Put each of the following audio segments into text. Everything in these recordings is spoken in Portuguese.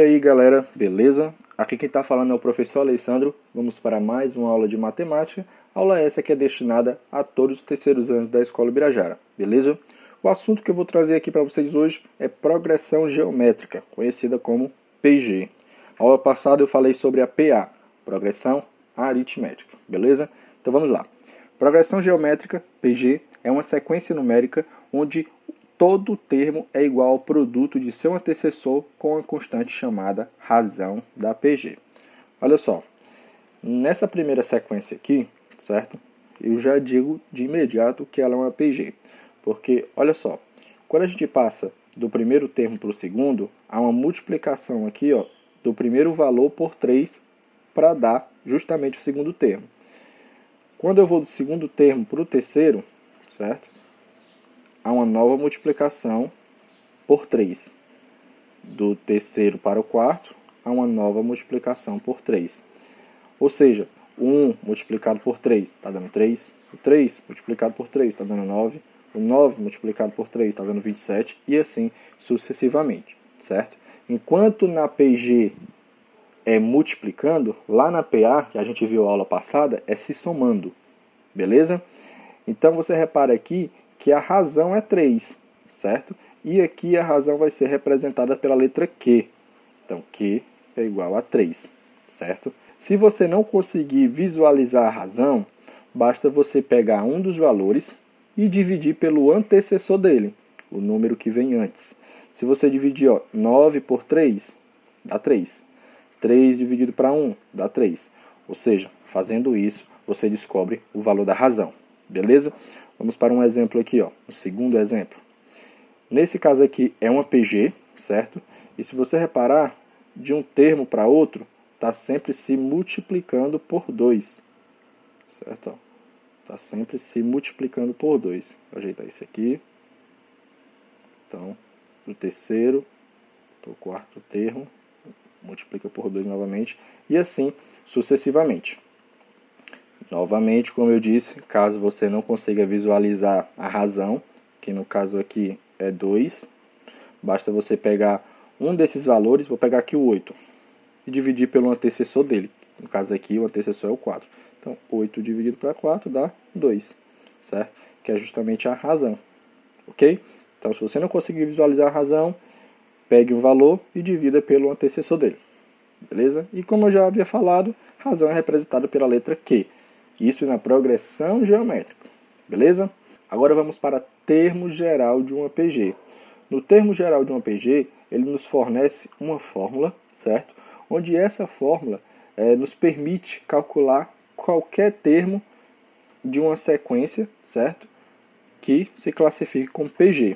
aí galera, beleza? Aqui quem está falando é o professor Alessandro. Vamos para mais uma aula de matemática. Aula essa que é destinada a todos os terceiros anos da Escola Ibirajara, beleza? O assunto que eu vou trazer aqui para vocês hoje é progressão geométrica, conhecida como PG. Na aula passada eu falei sobre a PA, progressão aritmética, beleza? Então vamos lá. Progressão geométrica, PG, é uma sequência numérica onde todo termo é igual ao produto de seu antecessor com a constante chamada razão da PG. Olha só, nessa primeira sequência aqui, certo? Eu já digo de imediato que ela é uma PG. Porque, olha só, quando a gente passa do primeiro termo para o segundo, há uma multiplicação aqui, ó, do primeiro valor por 3 para dar justamente o segundo termo. Quando eu vou do segundo termo para o terceiro, certo? Há uma nova multiplicação por 3. Do terceiro para o quarto, há uma nova multiplicação por 3. Ou seja, o 1 multiplicado por 3 está dando 3. O 3 multiplicado por 3 está dando 9. O 9 multiplicado por 3 está dando 27. E assim sucessivamente, certo? Enquanto na PG é multiplicando, lá na PA, que a gente viu a aula passada, é se somando. Beleza? Então você repara aqui que a razão é 3, certo? E aqui a razão vai ser representada pela letra Q. Então, Q é igual a 3, certo? Se você não conseguir visualizar a razão, basta você pegar um dos valores e dividir pelo antecessor dele, o número que vem antes. Se você dividir 9 por 3, dá 3. 3 dividido para 1, dá 3. Ou seja, fazendo isso, você descobre o valor da razão. Beleza? Vamos para um exemplo aqui, ó, um segundo exemplo. Nesse caso aqui é uma PG, certo? E se você reparar, de um termo para outro, está sempre se multiplicando por 2. Certo? Está sempre se multiplicando por 2. Vou ajeitar isso aqui. Então, do terceiro para o quarto termo, multiplica por 2 novamente. E assim sucessivamente. Novamente, como eu disse, caso você não consiga visualizar a razão, que no caso aqui é 2, basta você pegar um desses valores, vou pegar aqui o 8, e dividir pelo antecessor dele. No caso aqui, o antecessor é o 4. Então, 8 dividido para 4 dá 2, certo? Que é justamente a razão, ok? Então, se você não conseguir visualizar a razão, pegue um valor e divida pelo antecessor dele, beleza? E como eu já havia falado, a razão é representada pela letra Q. Isso na progressão geométrica, beleza? Agora vamos para termo geral de uma PG. No termo geral de uma PG, ele nos fornece uma fórmula, certo? Onde essa fórmula nos permite calcular qualquer termo de uma sequência, certo? Que se classifique como PG.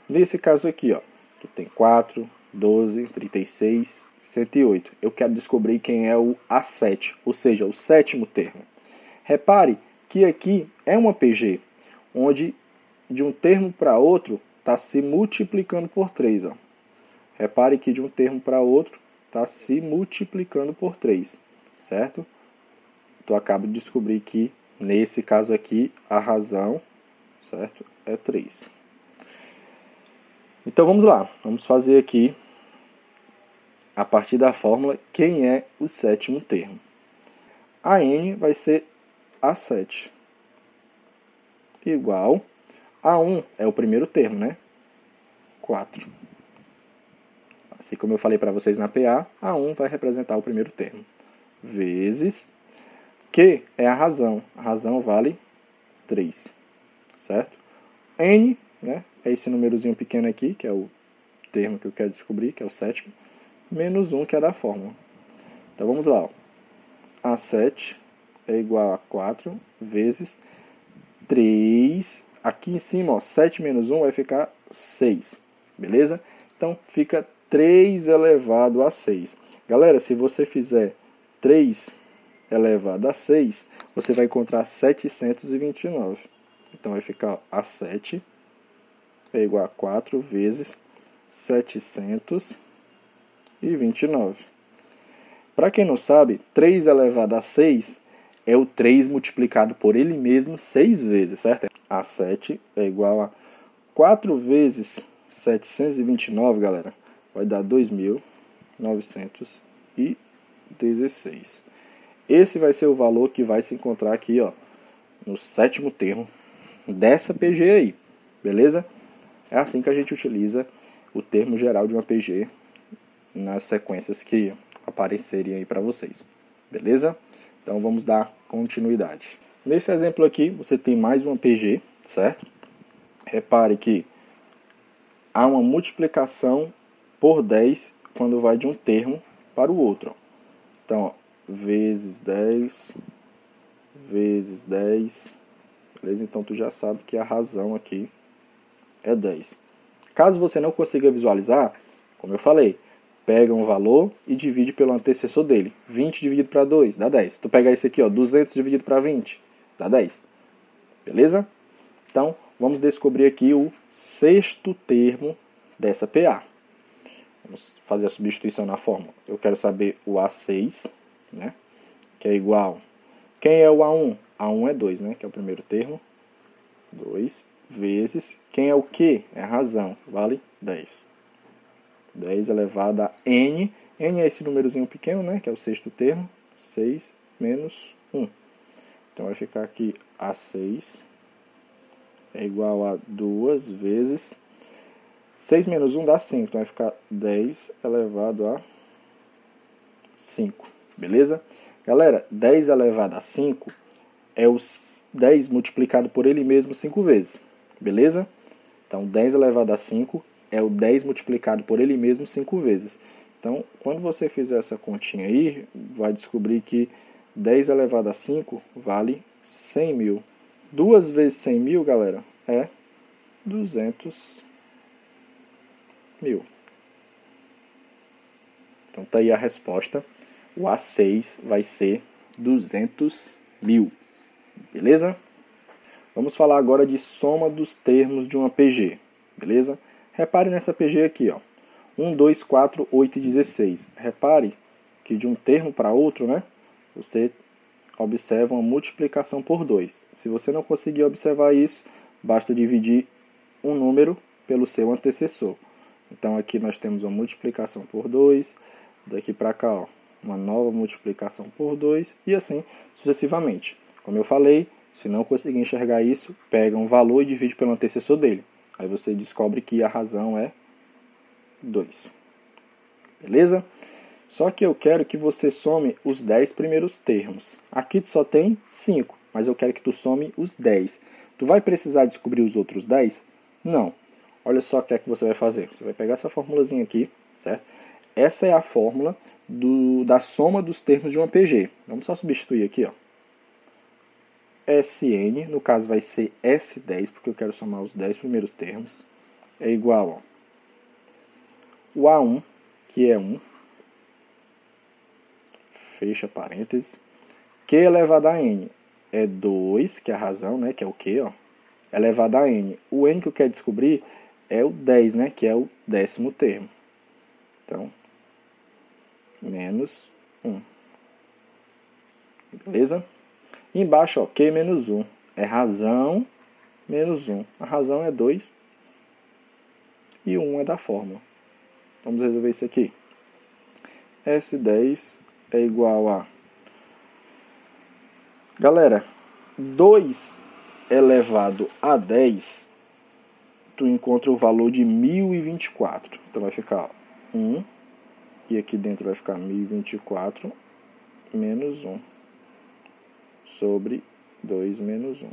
Nesse caso aqui, ó, tu tem 4, 12, 36, 108. Eu quero descobrir quem é o A7, ou seja, o sétimo termo. Repare que aqui é uma PG, onde de um termo para outro está se multiplicando por 3. Ó. Repare que de um termo para outro está se multiplicando por 3, certo? Tu acaba de descobrir que, nesse caso aqui, a razão, certo, é 3. Então vamos lá, vamos fazer aqui, a partir da fórmula, quem é o sétimo termo. A n vai ser A7 igual a 1, é o primeiro termo, né? 4. Assim como eu falei para vocês na PA, a 1 vai representar o primeiro termo. Vezes Q é a razão. A razão vale 3, certo? N, né, é esse númerozinho pequeno aqui, que é o termo que eu quero descobrir, que é o sétimo, menos 1, que é da fórmula. Então vamos lá. Ó. A7 é igual a 4 vezes 3. Aqui em cima, ó, 7 menos 1 vai ficar 6. Beleza? Então, fica 3 elevado a 6. Galera, se você fizer 3 elevado a 6, você vai encontrar 729. Então, vai ficar A7 é igual a 4 vezes 729. Para quem não sabe, 3 elevado a 6 é o 3 multiplicado por ele mesmo 6 vezes, certo? A7 é igual a 4 vezes 729, galera. Vai dar 2.000 916. Esse vai ser o valor que vai se encontrar aqui, ó, no sétimo termo dessa PG aí, beleza? É assim que a gente utiliza o termo geral de uma PG nas sequências que aparecerem aí para vocês, beleza? Então vamos dar continuidade. Nesse exemplo aqui, você tem mais uma PG, certo? Repare que há uma multiplicação por 10 quando vai de um termo para o outro. Então, ó, vezes 10, vezes 10, beleza? Então, tu já sabe que a razão aqui é 10. Caso você não consiga visualizar, como eu falei, pega um valor e divide pelo antecessor dele. 20 dividido para 2 dá 10. Tu pega esse aqui, ó, 200 dividido para 20, dá 10. Beleza? Então, vamos descobrir aqui o sexto termo dessa PA. Vamos fazer a substituição na fórmula. Eu quero saber o A6, né? Que é igual... Quem é o A1? A1 é 2, né? Que é o primeiro termo. 2 vezes... Quem é o Q? É a razão. Vale 10. 10 elevado a N. N é esse númerozinho pequeno, né? Que é o sexto termo. 6 menos 1. Então vai ficar aqui A6 é igual a 2 vezes... 6 menos 1 dá 5, então vai ficar 10 elevado a 5, beleza? Galera, 10 elevado a 5 é o 10 multiplicado por ele mesmo 5 vezes, beleza? Então, 10 elevado a 5 é o 10 multiplicado por ele mesmo 5 vezes. Então, quando você fizer essa continha aí, vai descobrir que 10 elevado a 5 vale 100 mil. 2 vezes 100 mil, galera, é 200 mil. Então tá aí a resposta. O A6 vai ser 200 mil. Beleza? Vamos falar agora de soma dos termos de uma PG. Beleza? Repare nessa PG aqui, ó. 1, 2, 4, 8 e 16. Repare que de um termo para outro, né? Você observa uma multiplicação por 2. Se você não conseguir observar isso, basta dividir um número pelo seu antecessor. Então aqui nós temos uma multiplicação por 2, daqui para cá, ó, uma nova multiplicação por 2 e assim sucessivamente. Como eu falei, se não conseguir enxergar isso, pega um valor e divide pelo antecessor dele. Aí você descobre que a razão é 2. Beleza? Só que eu quero que você some os 10 primeiros termos. Aqui tu só tem 5, mas eu quero que tu some os 10. Tu vai precisar descobrir os outros 10? Não. Olha só o que é que você vai fazer. Você vai pegar essa formulazinha aqui, certo? Essa é a fórmula da soma dos termos de uma PG. Vamos só substituir aqui, ó. Sn, no caso vai ser S10, porque eu quero somar os 10 primeiros termos, é igual, ó, o A1, que é 1, fecha parênteses, Q elevado a N é 2, que é a razão, né, que é o Q, ó, elevado a N. O N que eu quero descobrir é o 10, né, que é o 10º termo. Então, menos 1. Beleza? E embaixo, ó, Q menos 1. É razão menos 1. A razão é 2 e o 1 é da fórmula. Vamos resolver isso aqui. S10 é igual a... Galera, 2 elevado a 10... tu encontra o valor de 1024. Então vai ficar 1, e aqui dentro vai ficar 1024 menos 1, sobre 2 menos 1.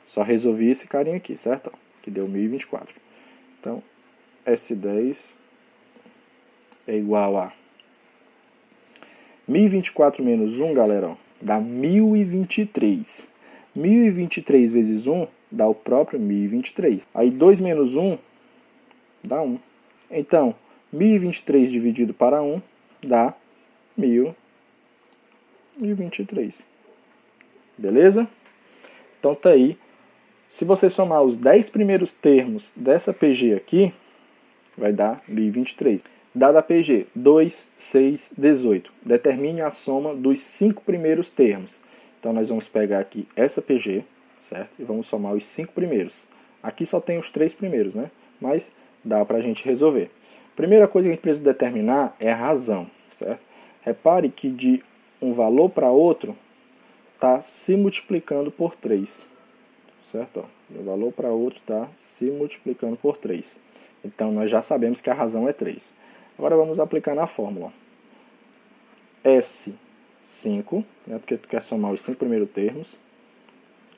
Só resolvi esse carinha aqui, certo? Que deu 1024. Então, S10 é igual a 1024 menos 1, galera, ó, dá 1023. 1023 vezes 1 dá o próprio 1023. Aí 2 menos 1 dá 1. Então, 1023 dividido para 1 dá 1023. Beleza? Então tá aí. Se você somar os 10 primeiros termos dessa PG aqui, vai dar 1023. Dada a PG 2, 6, 18. Determine a soma dos 5 primeiros termos. Então nós vamos pegar aqui essa PG, certo? E vamos somar os 5 primeiros. Aqui só tem os 3 primeiros, né? Mas dá pra gente resolver. Primeira coisa que a gente precisa determinar é a razão, certo? Repare que de um valor para outro está se multiplicando por 3, certo? De um valor para outro está se multiplicando por 3. Então, nós já sabemos que a razão é 3. Agora, vamos aplicar na fórmula. S5, né, porque tu quer somar os 5 primeiros termos,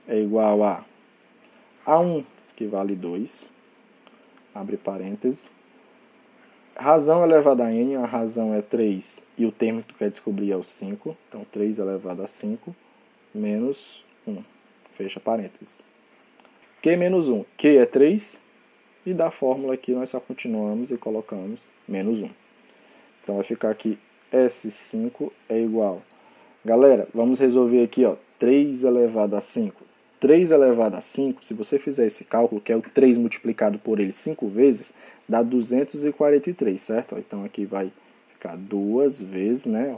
é igual a A1, que vale 2, abre parênteses. Razão elevada a n, a razão é 3 e o termo que tu quer descobrir é o 5. Então, 3 elevado a 5 menos 1, fecha parênteses. Q menos 1, Q é 3, e da fórmula aqui nós só continuamos e colocamos menos 1. Então, vai ficar aqui S5 é igual. Galera, vamos resolver aqui, ó, 3 elevado a 5. 3 elevado a 5, se você fizer esse cálculo, que é o 3 multiplicado por ele 5 vezes, dá 243, certo? Então, aqui vai ficar 2 vezes, né?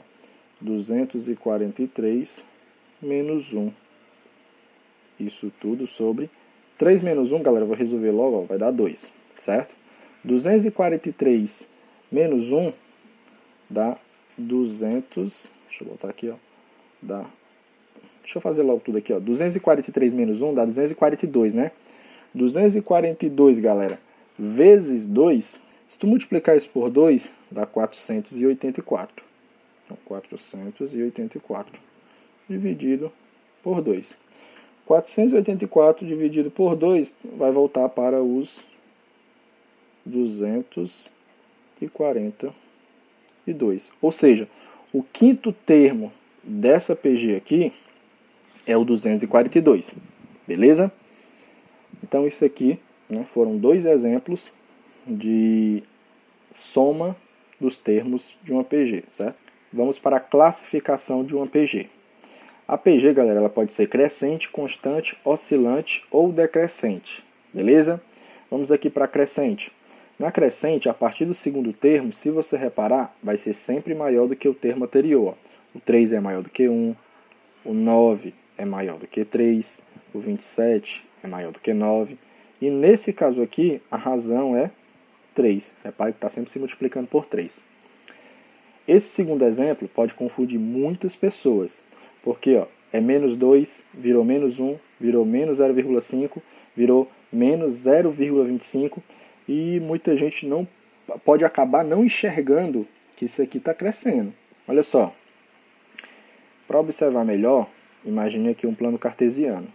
243 menos 1. Isso tudo sobre 3 menos 1, galera, eu vou resolver logo, ó, vai dar 2, certo? 243 menos 1 dá 200, deixa eu botar aqui, ó, deixa eu fazer logo tudo aqui, ó, 243 menos 1 dá 242, né? 242, galera, vezes 2, se tu multiplicar isso por 2, dá 484. Então, 484 dividido por 2. 484 dividido por 2 vai voltar para os 242. Ou seja, o quinto termo dessa PG aqui é o 242. Beleza? Então, isso aqui, né, foram 2 exemplos de soma dos termos de uma PG, certo? Vamos para a classificação de uma PG. A PG, galera, ela pode ser crescente, constante, oscilante ou decrescente, beleza? Vamos aqui para a crescente. Na crescente, a partir do segundo termo, se você reparar, vai ser sempre maior do que o termo anterior. O 3 é maior do que 1, o 9 é maior do que 3, o 27 é maior do que 9. E nesse caso aqui, a razão é 3. Repare que está sempre se multiplicando por 3. Esse segundo exemplo pode confundir muitas pessoas. Porque ó, é menos 2, virou menos 1, virou menos 0,5, virou menos 0,25. E muita gente não pode acabar não enxergando que isso aqui está crescendo. Olha só. Para observar melhor, imagine aqui um plano cartesiano.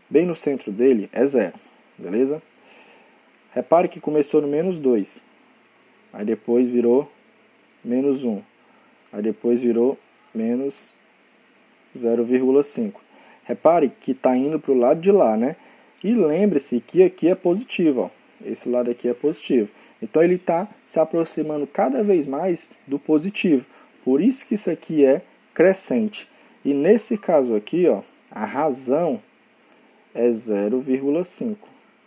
Bem no centro dele é 0, beleza? Repare que começou no menos 2, aí depois virou menos 1, aí depois virou menos 0,5. Repare que está indo para o lado de lá, né? E lembre-se que aqui é positivo, ó. Esse lado aqui é positivo. Então ele está se aproximando cada vez mais do positivo. Por isso que isso aqui é crescente. E nesse caso aqui, ó, a razão é 0,5.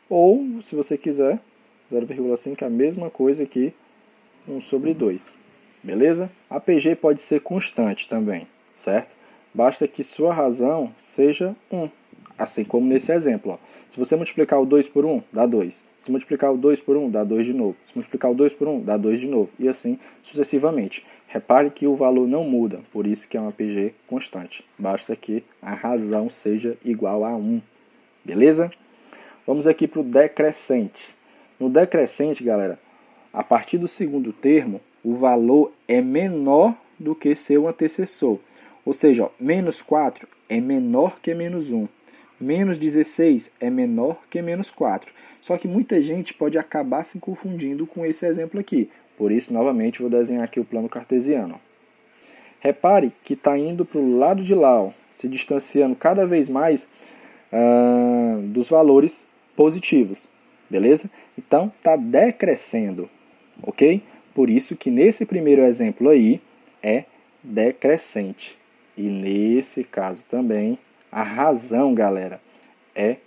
Ou, se você quiser, 0,5 é a mesma coisa que 1 sobre 2. Beleza? A PG pode ser constante também, certo? Basta que sua razão seja 1. Assim como nesse exemplo, ó. Se você multiplicar o 2 por 1, dá 2. Se multiplicar o 2 por 1, dá 2 de novo. Se multiplicar o 2 por 1, dá 2 de novo. E assim sucessivamente. Repare que o valor não muda, por isso que é uma PG constante. Basta que a razão seja igual a 1. Beleza? Vamos aqui para o decrescente. No decrescente, galera, a partir do segundo termo, o valor é menor do que seu antecessor. Ou seja, ó, menos 4 é menor que menos 1. Menos 16 é menor que menos 4. Só que muita gente pode acabar se confundindo com esse exemplo aqui. Por isso, novamente, vou desenhar aqui o plano cartesiano. Repare que está indo para o lado de lá, ó, se distanciando cada vez mais dos valores positivos. Beleza? Então, está decrescendo. Ok? Por isso que nesse primeiro exemplo aí é decrescente. E nesse caso também, a razão, galera, é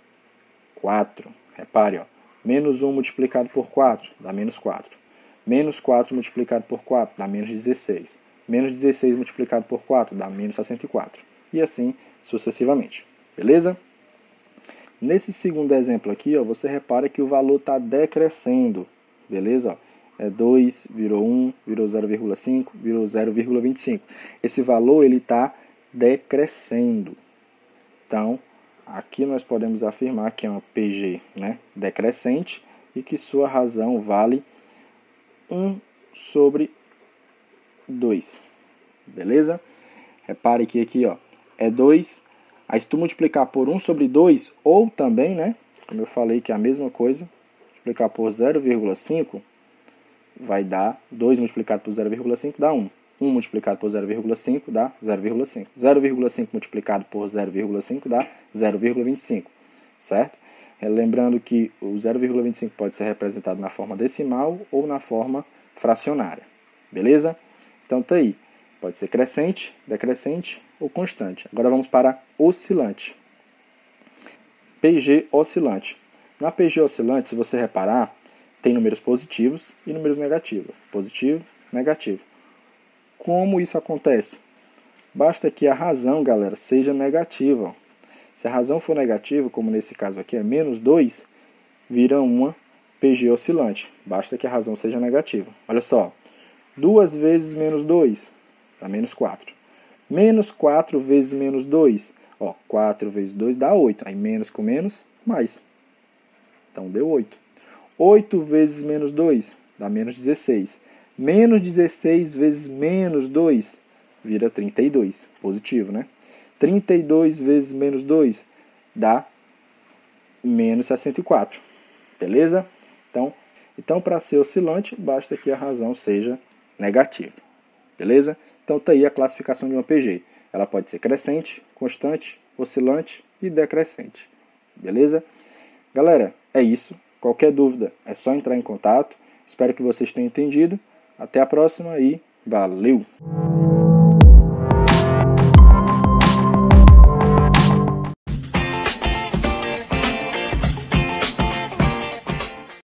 4. Repare, ó, menos 1 multiplicado por 4 dá menos 4. Menos 4 multiplicado por 4 dá menos 16. Menos 16 multiplicado por 4 dá menos 64. E assim sucessivamente. Beleza? Nesse segundo exemplo aqui, ó, você repara que o valor está decrescendo. Beleza? Ó, é 2, virou 1, virou 0,5, virou 0,25. Esse valor ele está decrescendo. Então, aqui nós podemos afirmar que é uma PG, né, decrescente e que sua razão vale 1 sobre 2. Beleza? Repare que aqui ó, é 2. Aí se tu multiplicar por 1 sobre 2, ou também, né, como eu falei que é a mesma coisa, multiplicar por 0,5, vai dar 2 multiplicado por 0,5 dá 1. 1 multiplicado por 0,5 dá 0,5. 0,5 multiplicado por 0,5 dá 0,25, certo? Lembrando que o 0,25 pode ser representado na forma decimal ou na forma fracionária, beleza? Então tá aí, pode ser crescente, decrescente ou constante. Agora vamos para oscilante. PG oscilante. Na PG oscilante, se você reparar, tem números positivos e números negativos. Positivo, negativo. Como isso acontece? Basta que a razão, galera, seja negativa. Se a razão for negativa, como nesse caso aqui é menos 2, vira uma PG oscilante. Basta que a razão seja negativa. Olha só, 2 vezes menos 2 dá menos 4. Menos 4 vezes menos 2, ó, 4 vezes 2 dá 8. Aí menos com menos, mais. Então deu 8. 8 vezes menos 2 dá menos 16. Menos 16 vezes menos 2 vira 32. Positivo, né? 32 vezes menos 2 dá menos 64. Beleza? Então para ser oscilante, basta que a razão seja negativa. Beleza? Então está aí a classificação de uma PG. Ela pode ser crescente, constante, oscilante e decrescente. Beleza? Galera, é isso. Qualquer dúvida é só entrar em contato. Espero que vocês tenham entendido. Até a próxima e valeu!